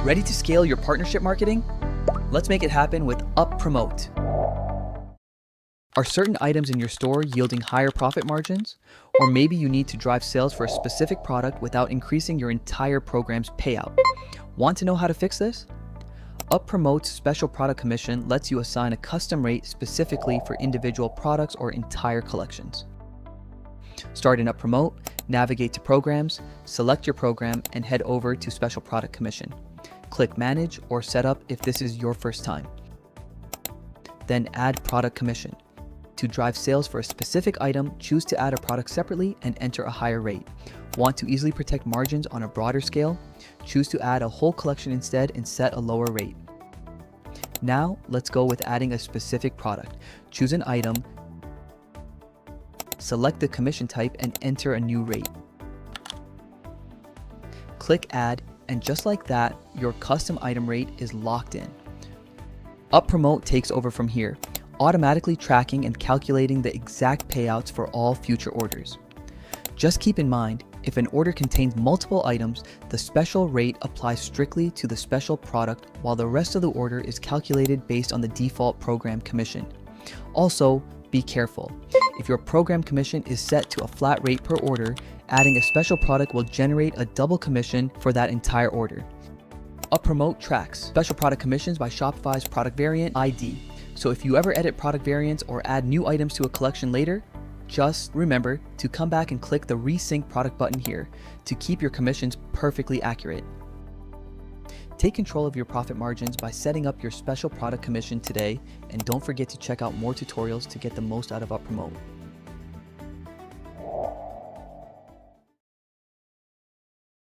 Ready to scale your partnership marketing? Let's make it happen with UpPromote. Are certain items in your store yielding higher profit margins? Or maybe you need to drive sales for a specific product without increasing your entire program's payout. Want to know how to fix this? UpPromote's special product commission lets you assign a custom rate specifically for individual products or entire collections. Start in UpPromote, navigate to Programs, select your program, and head over to Special Product Commission. Click Manage or Setup if this is your first time. Then add Product Commission. To drive sales for a specific item, choose to add a product separately and enter a higher rate. Want to easily protect margins on a broader scale? Choose to add a whole collection instead and set a lower rate. Now, let's go with adding a specific product. Choose an item, select the commission type and enter a new rate. Click Add, and just like that, your custom item rate is locked in. UpPromote takes over from here, automatically tracking and calculating the exact payouts for all future orders. Just keep in mind, if an order contains multiple items, the special rate applies strictly to the special product while the rest of the order is calculated based on the default program commission. Also, be careful. If your program commission is set to a flat rate per order, adding a special product will generate a double commission for that entire order. UpPromote tracks special product commissions by Shopify's product variant ID. So if you ever edit product variants or add new items to a collection later, just remember to come back and click the Resync product button here to keep your commissions perfectly accurate. Take control of your profit margins by setting up your special product commission today, and don't forget to check out more tutorials to get the most out of UpPromote.